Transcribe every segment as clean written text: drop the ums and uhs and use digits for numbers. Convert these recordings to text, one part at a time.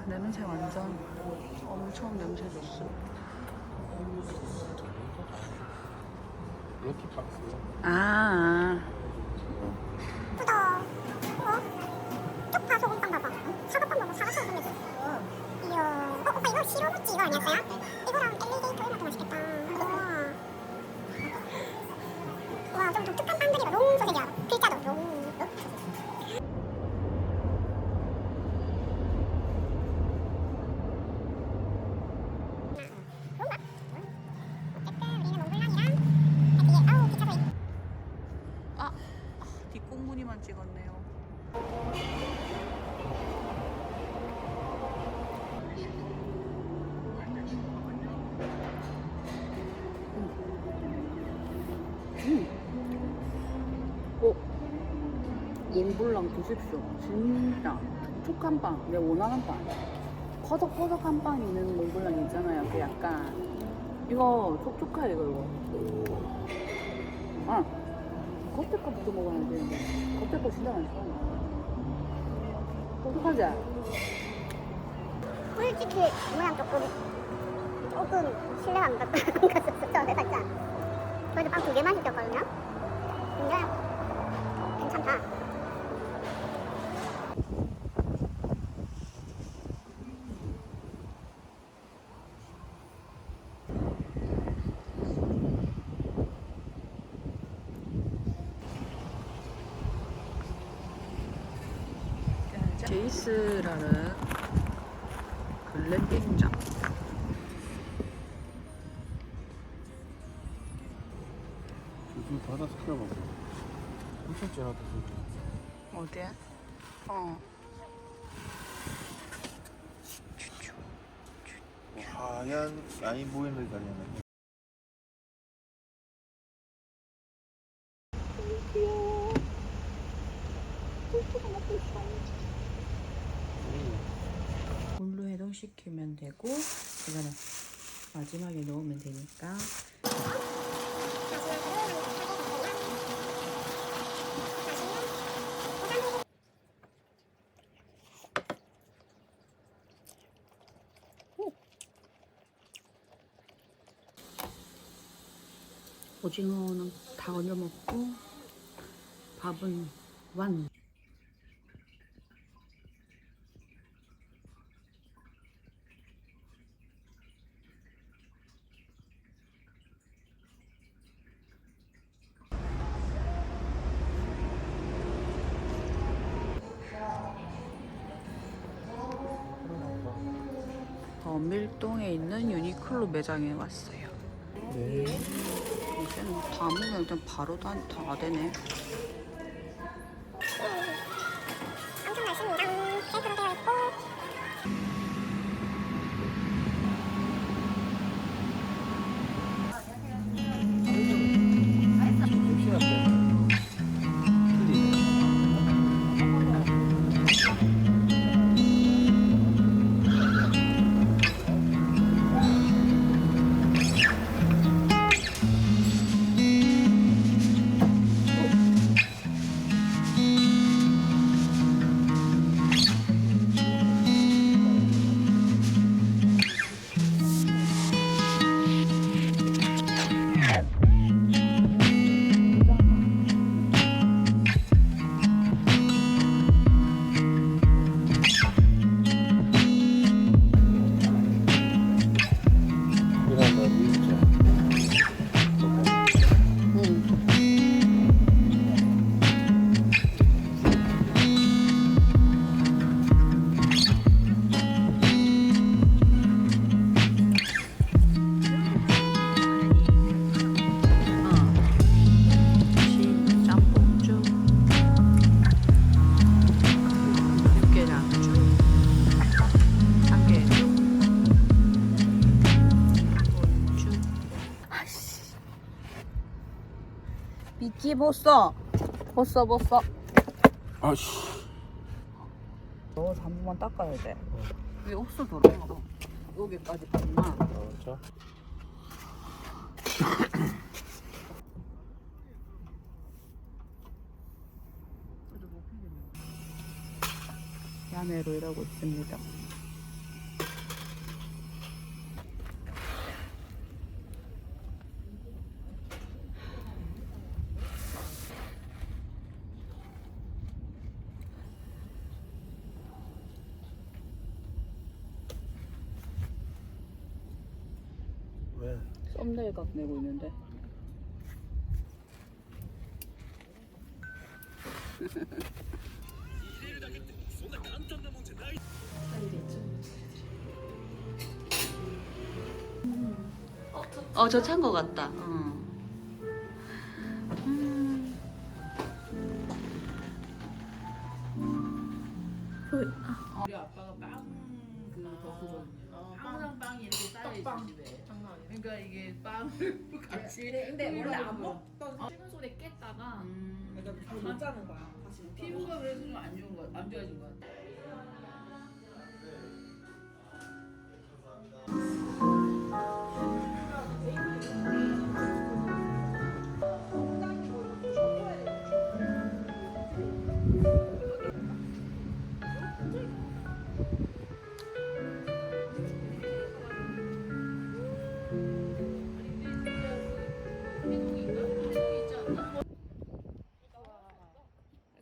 냄새 완전 엄청 냄새 줬어. 럭키박스. 아. 쪽파 소금빵 봐봐. 사과빵 봐봐. 사과처럼 생겼어. 이야. 오빠 이거 시로모찌 이거 아니었어요? 이거랑 엘리게이터 이런 것도 맛있겠다. 우와. 와, 좀 독특한 빵들이 롱 소세지야. 글자도 롱. 아, 뒷공무니만 찍었네요. 몽블랑 드십시오. 진짜 촉촉한 빵, 내 원하는 빵. 퍼덕퍼덕한 빵 있는 몽블랑 있잖아요. 그 약간 이거 촉촉해 이거. 아, 겉에 거부터 먹어야 되는데 겉에 거 진짜 맛있어. 촉촉하지? 솔직히 모양 조금 신뢰가 안 갔었어. 저는 살짝. 그래도 빵 2개만 시켰거든요. 근데 괜찮다. 제이스라는 글램핑장. 저기 바다 스크라 봐봐. 엄청 진하다 저기. 어디야? 어. 하얀 라인 보이는 다리는. 귀여워. 물로 해동시키면 되고 이거는 마지막에 넣으면 되니까. 오징어는 다 얼려 먹고 밥은 완. 밀동에 있는 유니클로 매장에 왔어요. 네. 이제는 담으면 일단 바로 다 되네. 엄청 날씬이랑 셀프로 되어 있고. 벗어. 벗어. 아씨. 넣어서 한 번만 닦아야 돼. 왜 없어 들어가? 여기까지 갔나? 자. 야매로 일하고 있습니다. 왜? 썸네일 각 내고 있는데. 저 찬 거 같다. 우리 아빠가 빵그 덕후거든요. 항상 빵이 이렇게 쌓여있어 집에. 그러니까 이게 빵을 같이. 근데 원래 안 먹던 씹은 소리 깼다가 못 자는 거야. 다시 피부가 그래서 좀 안 좋은 거, 안 좋아진 거 같아.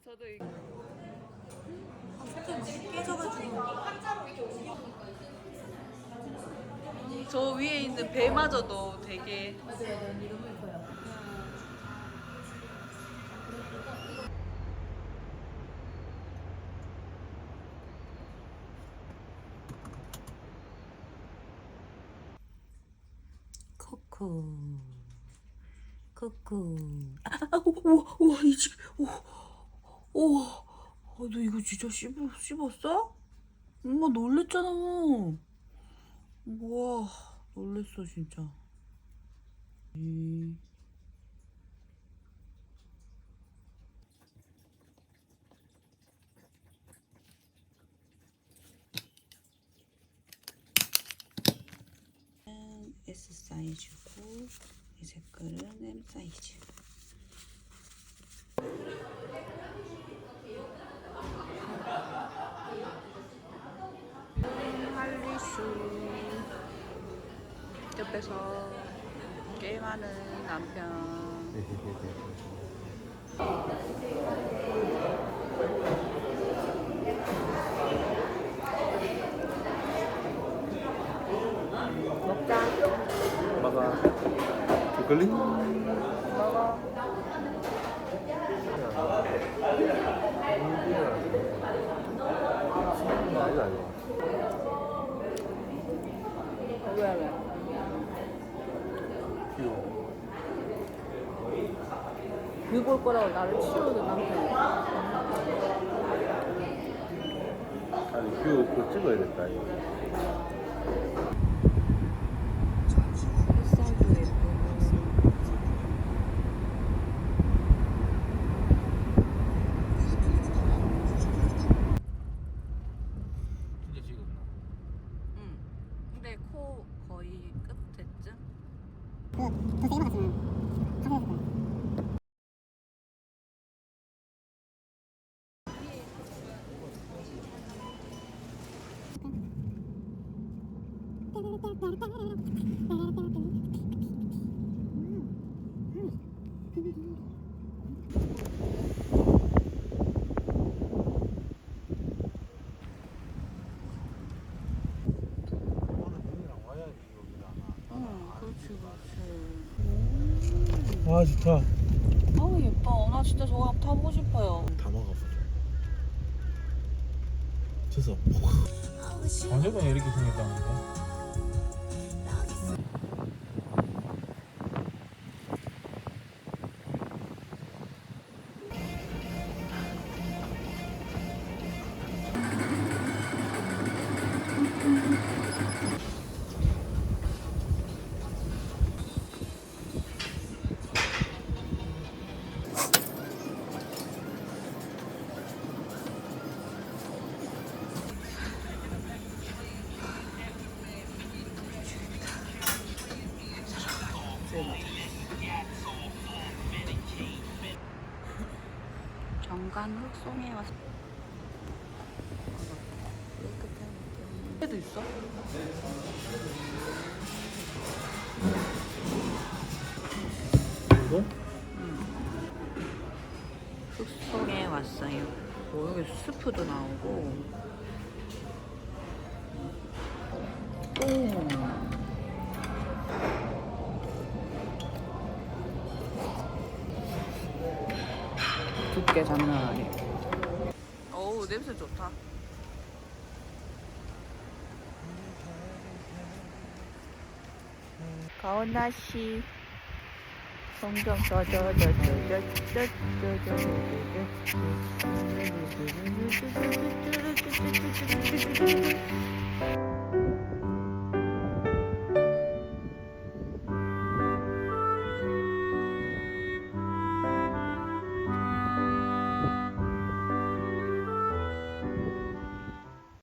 저도 저 위에 있는 배마저도 되게 쿠쿠. 우와, 이 집, 우와, 너 이거 진짜 씹었어? 엄마 놀랬잖아. 우와, 놀랬어, 진짜. S 사이즈고, 이 색깔은 M 사이즈. 할리수 옆에서 게임하는 남편. 먹어. 초콜릿? 먹어. 아니다 이거. 왜? 귀여워. 뷰볼 거라고 나를 치우는 남편. 아니 그거 찍어야겠다 이거. 햇살도 예쁘고. 진짜 지금. 응. 근데 코 거의 끝에쯤? 더 세게 박았으면 가져야 될 거야. 오늘 형이랑 와야지 여기다. 응, 그렇지. 아 좋다. 아우 예뻐. 나 진짜 저거 한번 타보고 싶어요. 다 먹어보자. 됐어. 언제부터 이렇게 생겼다는 거야? 정관 흑송에 와서 얘도 있어? 이거? 흑송에 왔어요. 여기 스프도 나오고. 오. 두께 장난 아니야. 어우 냄새 좋다. 가온나씨 성경